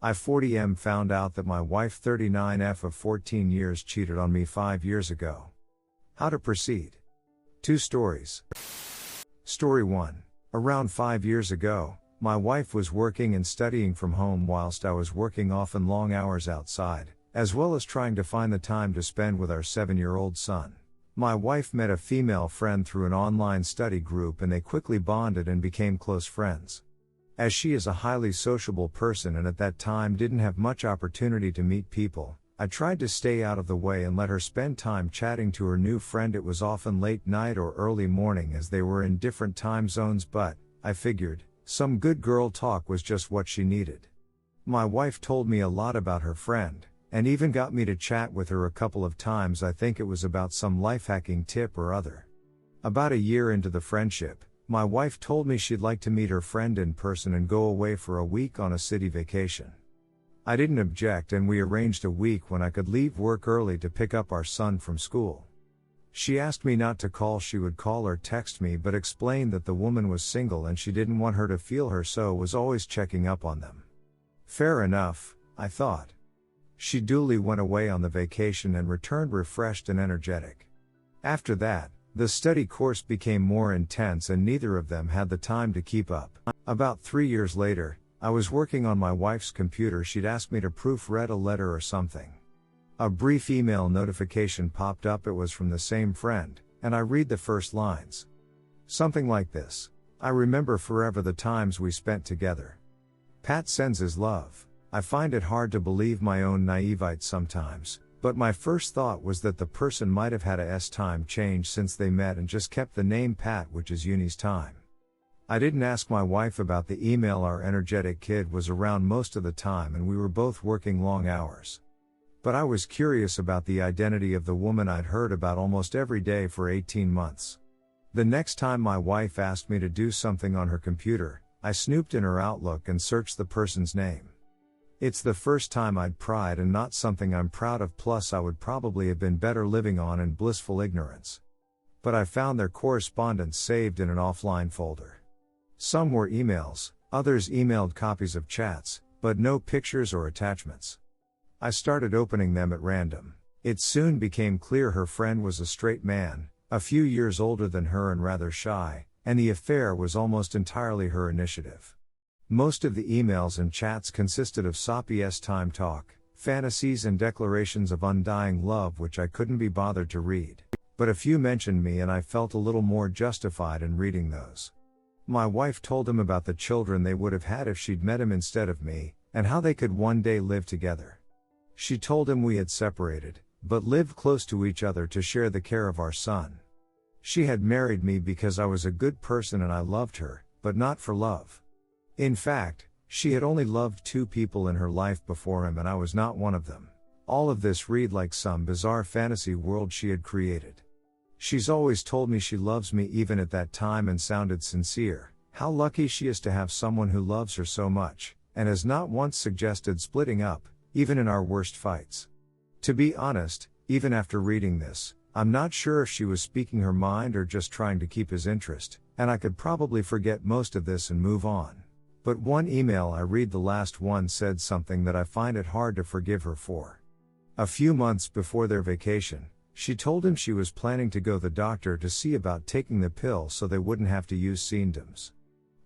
I 40M found out that my wife 39F of 14 years cheated on me 5 years ago. How to proceed? 2 stories. Story 1. Around 5 years ago, my wife was working and studying from home whilst I was working often long hours outside, as well as trying to find the time to spend with our 7-year-old son. My wife met a female friend through an online study group and they quickly bonded and became close friends. As she is a highly sociable person and at that time didn't have much opportunity to meet people, I tried to stay out of the way and let her spend time chatting to her new friend. It was often late night or early morning as they were in different time zones, but, I figured, some good girl talk was just what she needed. My wife told me a lot about her friend, and even got me to chat with her a couple of times. I think it was about some life-hacking tip or other. About a year into the friendship, my wife told me she'd like to meet her friend in person and go away for a week on a city vacation. I didn't object and we arranged a week when I could leave work early to pick up our son from school. She asked me not to call. She would call or text me but explained that the woman was single and she didn't want her to feel her, so was always checking up on them. Fair enough, I thought. She duly went away on the vacation and returned refreshed and energetic. After that, the study course became more intense and neither of them had the time to keep up. About 3 years later, I was working on my wife's computer. She'd asked me to proofread a letter or something. A brief email notification popped up. It was from the same friend, and I read the first lines. Something like this. I remember forever the times we spent together. Pat sends his love. I find it hard to believe my own naivete sometimes, but my first thought was that the person might have had a time change since they met and just kept the name Pat, which is Uni's time. I didn't ask my wife about the email. Our energetic kid was around most of the time and we were both working long hours. But I was curious about the identity of the woman I'd heard about almost every day for 18 months. The next time my wife asked me to do something on her computer, I snooped in her Outlook and searched the person's name. It's the first time I'd pried and not something I'm proud of, plus I would probably have been better living on in blissful ignorance. But I found their correspondence saved in an offline folder. Some were emails, others emailed copies of chats, but no pictures or attachments. I started opening them at random. It soon became clear her friend was a straight man, a few years older than her and rather shy, and the affair was almost entirely her initiative. Most of the emails and chats consisted of soppy time talk, fantasies and declarations of undying love which I couldn't be bothered to read. But a few mentioned me and I felt a little more justified in reading those. My wife told him about the children they would have had if she'd met him instead of me, and how they could one day live together. She told him we had separated, but lived close to each other to share the care of our son. She had married me because I was a good person and I loved her, but not for love. In fact, she had only loved 2 people in her life before him and I was not one of them. All of this read like some bizarre fantasy world she had created. She's always told me she loves me even at that time and sounded sincere, how lucky she is to have someone who loves her so much, and has not once suggested splitting up, even in our worst fights. To be honest, even after reading this, I'm not sure if she was speaking her mind or just trying to keep his interest, and I could probably forget most of this and move on. But one email I read, the last one, said something that I find it hard to forgive her for. A few months before their vacation, she told him she was planning to go to the doctor to see about taking the pill so they wouldn't have to use condoms.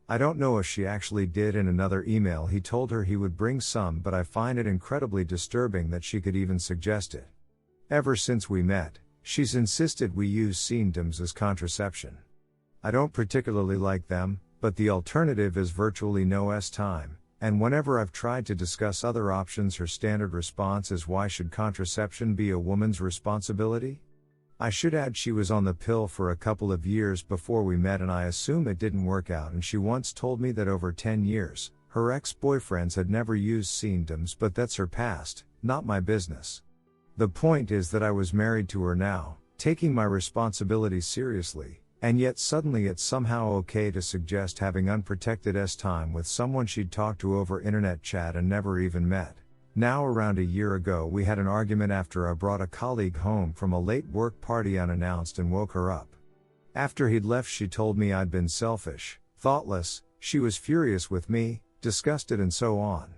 I don't know if she actually did. In another email he told her he would bring some, but I find it incredibly disturbing that she could even suggest it. Ever since we met, she's insisted we use condoms as contraception. I don't particularly like them, but the alternative is virtually no time, and whenever I've tried to discuss other options her standard response is, why should contraception be a woman's responsibility? I should add she was on the pill for a couple of years before we met and I assume it didn't work out, and she once told me that over 10 years, her ex-boyfriends had never used condoms, but that's her past, not my business. The point is that I was married to her now, taking my responsibilities seriously, and yet suddenly it's somehow okay to suggest having unprotected time with someone she'd talked to over internet chat and never even met. Now around a year ago we had an argument after I brought a colleague home from a late work party unannounced and woke her up. After he'd left she told me I'd been selfish, thoughtless, she was furious with me, disgusted and so on.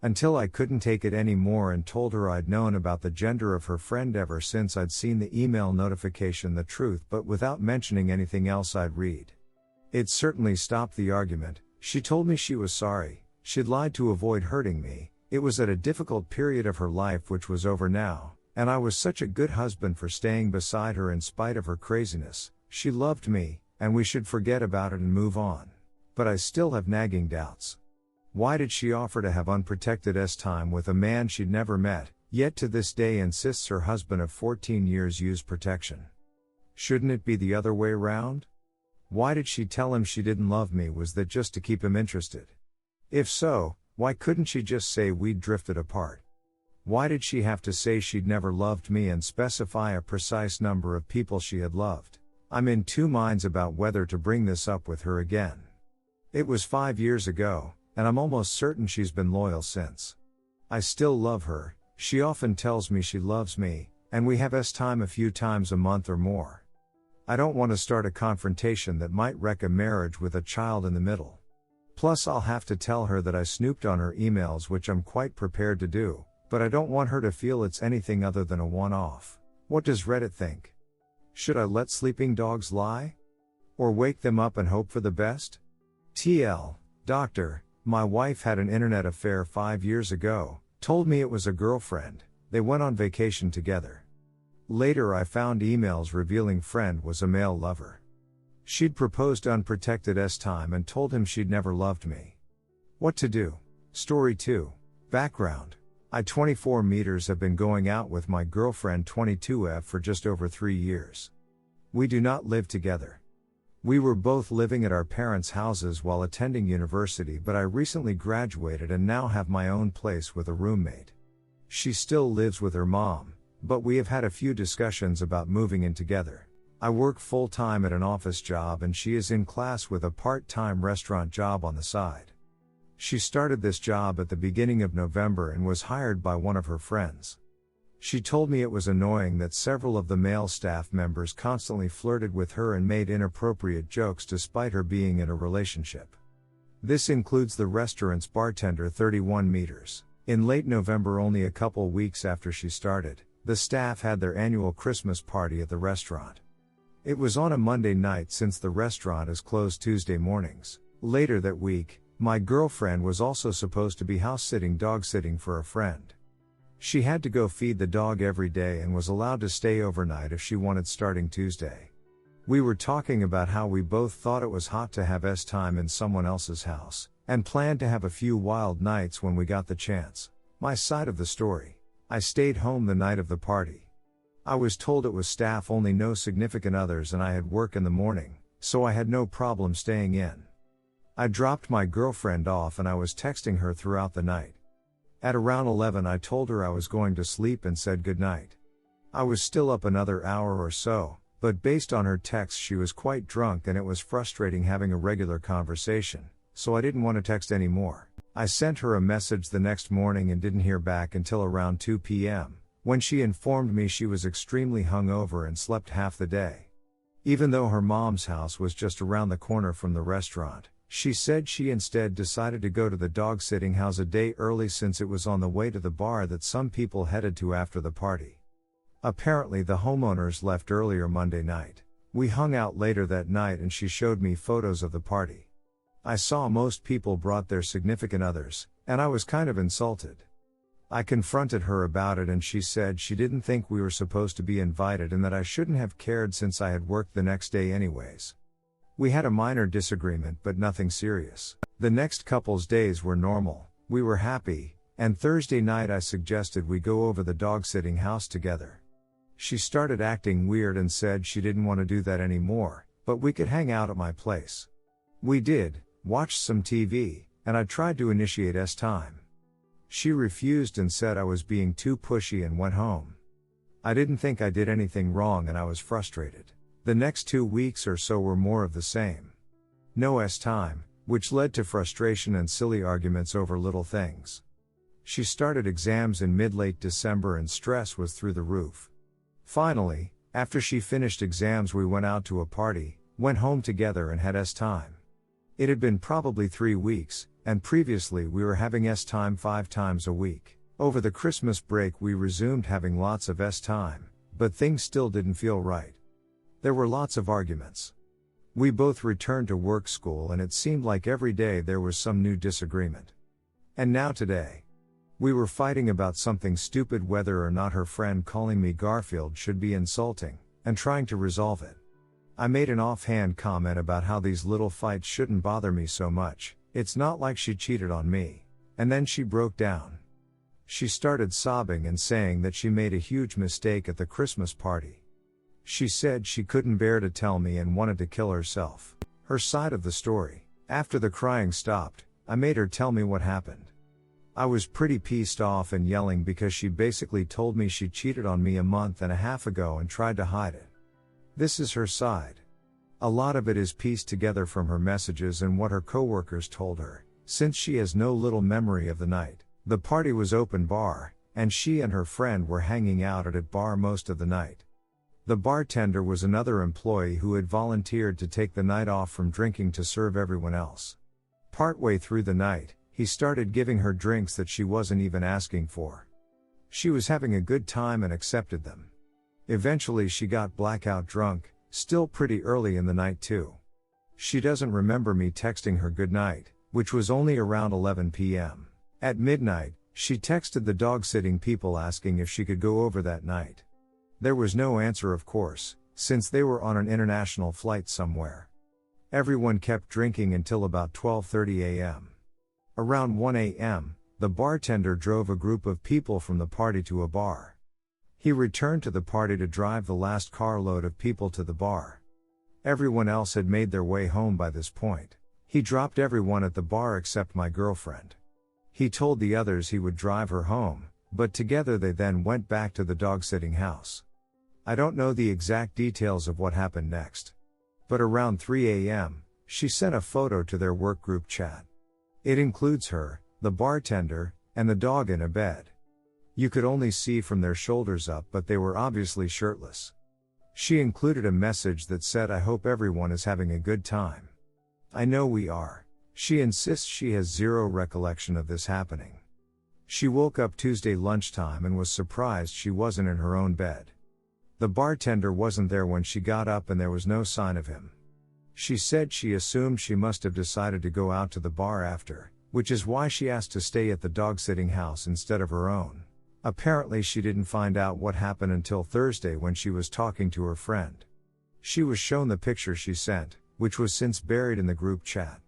Until I couldn't take it anymore and told her I'd known about the gender of her friend ever since I'd seen the email notification, the truth, but without mentioning anything else I'd read. It certainly stopped the argument. She told me she was sorry, she'd lied to avoid hurting me, it was at a difficult period of her life which was over now, and I was such a good husband for staying beside her in spite of her craziness. She loved me, and we should forget about it and move on. But I still have nagging doubts. Why did she offer to have unprotected time with a man she'd never met, yet to this day insists her husband of 14 years use protection? Shouldn't it be the other way round? Why did she tell him she didn't love me? Was that just to keep him interested? If so, why couldn't she just say we'd drifted apart? Why did she have to say she'd never loved me and specify a precise number of people she had loved? I'm in two minds about whether to bring this up with her again. It was 5 years ago, and I'm almost certain she's been loyal since. I still love her, she often tells me she loves me, and we have time a few times a month or more. I don't want to start a confrontation that might wreck a marriage with a child in the middle. Plus I'll have to tell her that I snooped on her emails, which I'm quite prepared to do, but I don't want her to feel it's anything other than a one-off. What does Reddit think? Should I let sleeping dogs lie? Or wake them up and hope for the best? TL, Doctor, my wife had an internet affair 5 years ago, told me it was a girlfriend, they went on vacation together. Later I found emails revealing friend was a male lover. She'd proposed unprotected time and told him she'd never loved me. What to do? Story 2. Background. I 24 meters have been going out with my girlfriend 22F for just over 3 years. We do not live together. We were both living at our parents' houses while attending university, but I recently graduated and now have my own place with a roommate. She still lives with her mom, but we have had a few discussions about moving in together. I work full-time at an office job and she is in class with a part-time restaurant job on the side. She started this job at the beginning of November and was hired by one of her friends. She told me it was annoying that several of the male staff members constantly flirted with her and made inappropriate jokes despite her being in a relationship. This includes the restaurant's bartender 31 meters. In late November, only a couple weeks after she started, the staff had their annual Christmas party at the restaurant. It was on a Monday night since the restaurant is closed Tuesday mornings. Later that week, my girlfriend was also supposed to be house-sitting, dog-sitting for a friend. She had to go feed the dog every day and was allowed to stay overnight if she wanted starting Tuesday. We were talking about how we both thought it was hot to have time in someone else's house, and planned to have a few wild nights when we got the chance. My side of the story. I stayed home the night of the party. I was told it was staff only, no significant others, and I had work in the morning, so I had no problem staying in. I dropped my girlfriend off and I was texting her throughout the night. At around 11 I told her I was going to sleep and said goodnight. I was still up another hour or so, but based on her text she was quite drunk and it was frustrating having a regular conversation, so I didn't want to text anymore. I sent her a message the next morning and didn't hear back until around 2 p.m, when she informed me she was extremely hungover and slept half the day. Even though her mom's house was just around the corner from the restaurant, she said she instead decided to go to the dog-sitting house a day early since it was on the way to the bar that some people headed to after the party. Apparently the homeowners left earlier Monday night. We hung out later that night and she showed me photos of the party. I saw most people brought their significant others, and I was kind of insulted. I confronted her about it and she said she didn't think we were supposed to be invited and that I shouldn't have cared since I had worked the next day anyways. We had a minor disagreement but nothing serious. The next couple's days were normal, we were happy, and Thursday night I suggested we go over the dog-sitting house together. She started acting weird and said she didn't want to do that anymore, but we could hang out at my place. We did, watched some TV, and I tried to initiate time. She refused and said I was being too pushy and went home. I didn't think I did anything wrong and I was frustrated. The next 2 weeks or so were more of the same. No time, which led to frustration and silly arguments over little things. She started exams in mid-late December and stress was through the roof. Finally, after she finished exams we went out to a party, went home together and had time. It had been probably 3 weeks, and previously we were having S-time 5 times a week. Over the Christmas break we resumed having lots of S-time, but things still didn't feel right. There were lots of arguments. We both returned to work school and it seemed like every day there was some new disagreement. And now today. We were fighting about something stupid, whether or not her friend calling me Garfield should be insulting, and trying to resolve it. I made an offhand comment about how these little fights shouldn't bother me so much, it's not like she cheated on me. And then she broke down. She started sobbing and saying that she made a huge mistake at the Christmas party. She said she couldn't bear to tell me and wanted to kill herself. Her side of the story. After the crying stopped, I made her tell me what happened. I was pretty pissed off and yelling because she basically told me she cheated on me a month and a half ago and tried to hide it. This is her side. A lot of it is pieced together from her messages and what her coworkers told her, since she has no little memory of the night. The party was open bar, and she and her friend were hanging out at a bar most of the night. The bartender was another employee who had volunteered to take the night off from drinking to serve everyone else. Partway through the night, he started giving her drinks that she wasn't even asking for. She was having a good time and accepted them. Eventually she got blackout drunk, still pretty early in the night too. She doesn't remember me texting her good night, which was only around 11 p.m. At midnight, she texted the dog-sitting people asking if she could go over that night. There was no answer, of course, since they were on an international flight somewhere. Everyone kept drinking until about 12:30 a.m. Around 1 a.m., the bartender drove a group of people from the party to a bar. He returned to the party to drive the last carload of people to the bar. Everyone else had made their way home by this point. He dropped everyone at the bar except my girlfriend. He told the others he would drive her home, but together they then went back to the dog-sitting house. I don't know the exact details of what happened next. But around 3 a.m., she sent a photo to their work group chat. It includes her, the bartender, and the dog in a bed. You could only see from their shoulders up, but they were obviously shirtless. She included a message that said, "I hope everyone is having a good time." I know we are. She insists she has zero recollection of this happening. She woke up Tuesday lunchtime and was surprised she wasn't in her own bed. The bartender wasn't there when she got up and there was no sign of him. She said she assumed she must have decided to go out to the bar after, which is why she asked to stay at the dog-sitting house instead of her own. Apparently she didn't find out what happened until Thursday when she was talking to her friend. She was shown the picture she sent, which was since buried in the group chat.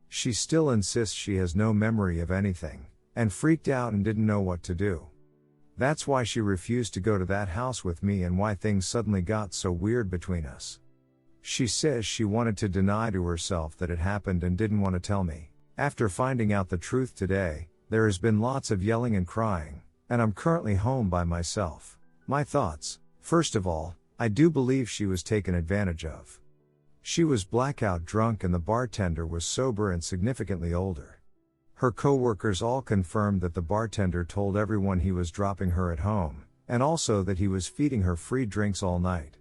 She still insists she has no memory of anything, and freaked out and didn't know what to do. That's why she refused to go to that house with me and why things suddenly got so weird between us. She says she wanted to deny to herself that it happened and didn't want to tell me. After finding out the truth today, there has been lots of yelling and crying, and I'm currently home by myself. My thoughts. First of all, I do believe she was taken advantage of. She was blackout drunk and the bartender was sober and significantly older. Her co-workers all confirmed that the bartender told everyone he was dropping her at home, and also that he was feeding her free drinks all night.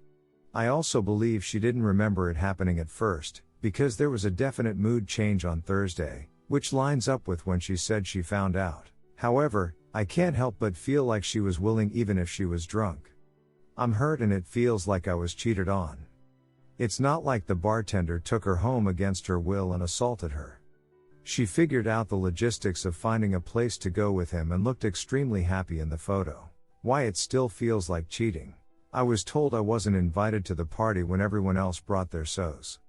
I also believe she didn't remember it happening at first, because there was a definite mood change on Thursday, which lines up with when she said she found out. However, I can't help but feel like she was willing even if she was drunk. I'm hurt and it feels like I was cheated on. It's not like the bartender took her home against her will and assaulted her. She figured out the logistics of finding a place to go with him and looked extremely happy in the photo. Why it still feels like cheating. I was told I wasn't invited to the party when everyone else brought their so's.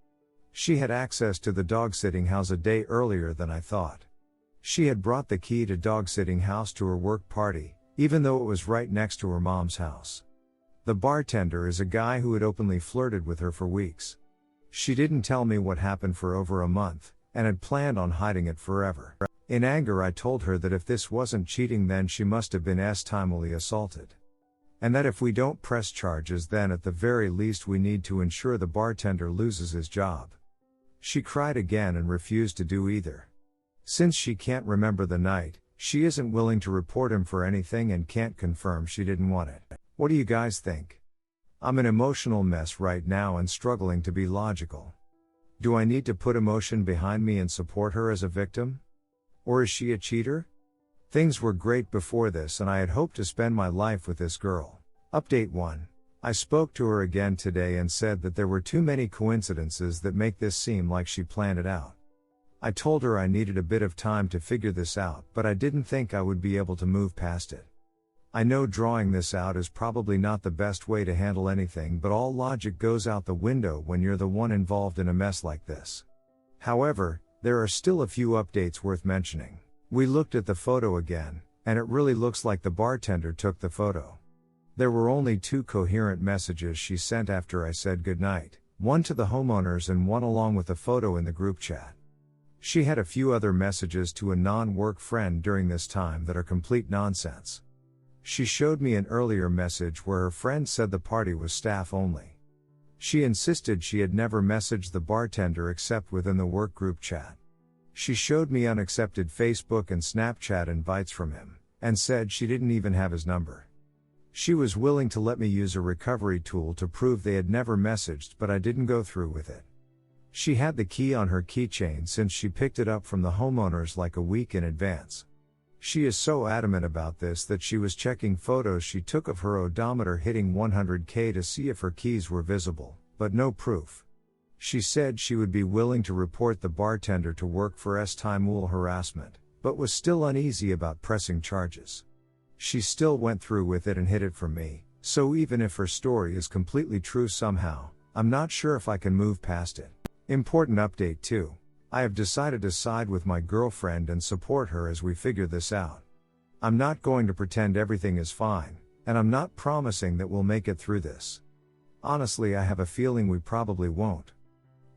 She had access to the dog-sitting house a day earlier than I thought. She had brought the key to dog-sitting house to her work party, even though it was right next to her mom's house. The bartender is a guy who had openly flirted with her for weeks. She didn't tell me what happened for over a month, and had planned on hiding it forever. In anger I told her that if this wasn't cheating then she must have been timely assaulted. And that if we don't press charges then at the very least we need to ensure the bartender loses his job. She cried again and refused to do either. Since she can't remember the night, she isn't willing to report him for anything and can't confirm she didn't want it. What do you guys think? I'm an emotional mess right now and struggling to be logical. Do I need to put emotion behind me and support her as a victim? Or is she a cheater? Things were great before this and I had hoped to spend my life with this girl. Update 1. I spoke to her again today and said that there were too many coincidences that make this seem like she planned it out. I told her I needed a bit of time to figure this out, but I didn't think I would be able to move past it. I know drawing this out is probably not the best way to handle anything, but all logic goes out the window when you're the one involved in a mess like this. However, there are still a few updates worth mentioning. We looked at the photo again, and it really looks like the bartender took the photo. There were only 2 coherent messages she sent after I said goodnight, one to the homeowners and one along with the photo in the group chat. She had a few other messages to a non-work friend during this time that are complete nonsense. She showed me an earlier message where her friend said the party was staff only. She insisted she had never messaged the bartender except within the work group chat. She showed me unaccepted Facebook and Snapchat invites from him, and said she didn't even have his number. She was willing to let me use a recovery tool to prove they had never messaged, but I didn't go through with it. She had the key on her keychain since she picked it up from the homeowners like a week in advance. She is so adamant about this that she was checking photos she took of her odometer hitting 100k to see if her keys were visible, but no proof. She said she would be willing to report the bartender to work for Estimul harassment, but was still uneasy about pressing charges. She still went through with it and hid it from me, so even if her story is completely true somehow, I'm not sure if I can move past it. Important update 2. I have decided to side with my girlfriend and support her as we figure this out. I'm not going to pretend everything is fine, and I'm not promising that we'll make it through this. Honestly, I have a feeling we probably won't.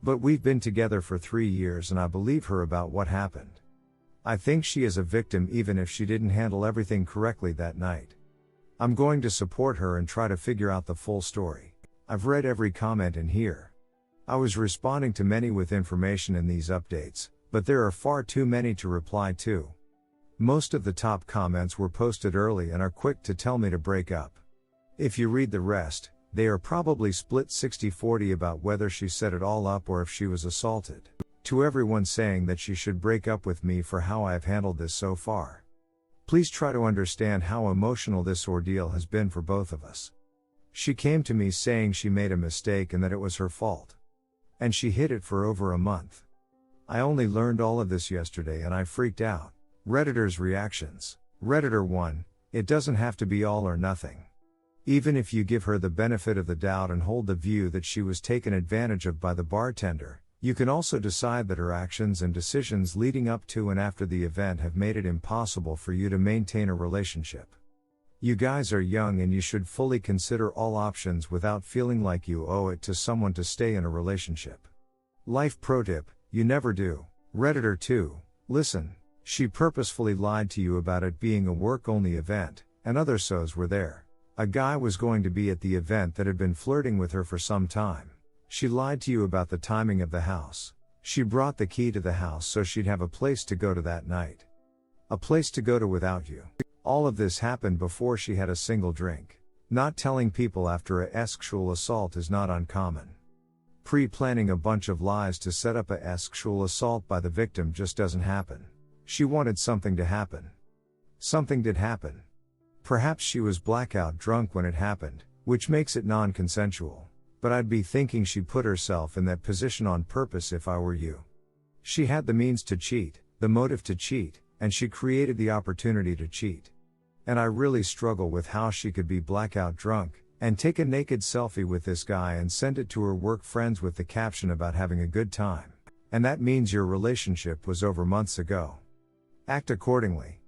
But we've been together for 3 years and I believe her about what happened. I think she is a victim even if she didn't handle everything correctly that night. I'm going to support her and try to figure out the full story. I've read every comment in here. I was responding to many with information in these updates, but there are far too many to reply to. Most of the top comments were posted early and are quick to tell me to break up. If you read the rest, they are probably split 60-40 about whether she set it all up or if she was assaulted. To everyone saying that she should break up with me for how I have handled this so far. Please try to understand how emotional this ordeal has been for both of us. She came to me saying she made a mistake and that it was her fault. And she hid it for over a month. I only learned all of this yesterday and I freaked out. Redditors' reactions. Redditor 1, it doesn't have to be all or nothing. Even if you give her the benefit of the doubt and hold the view that she was taken advantage of by the bartender, you can also decide that her actions and decisions leading up to and after the event have made it impossible for you to maintain a relationship. You guys are young and you should fully consider all options without feeling like you owe it to someone to stay in a relationship. Life pro tip, you never do. Redditor 2, listen, she purposefully lied to you about it being a work-only event, and other so's were there. A guy was going to be at the event that had been flirting with her for some time. She lied to you about the timing of the house. She brought the key to the house so she'd have a place to go to that night. A place to go to without you. All of this happened before she had a single drink. Not telling people after a sexual assault is not uncommon. Pre-planning a bunch of lies to set up a sexual assault by the victim just doesn't happen. She wanted something to happen. Something did happen. Perhaps she was blackout drunk when it happened, which makes it non-consensual. But I'd be thinking she put herself in that position on purpose if I were you. She had the means to cheat, the motive to cheat, and she created the opportunity to cheat. And I really struggle with how she could be blackout drunk, and take a naked selfie with this guy and send it to her work friends with the caption about having a good time. And that means your relationship was over months ago. Act accordingly.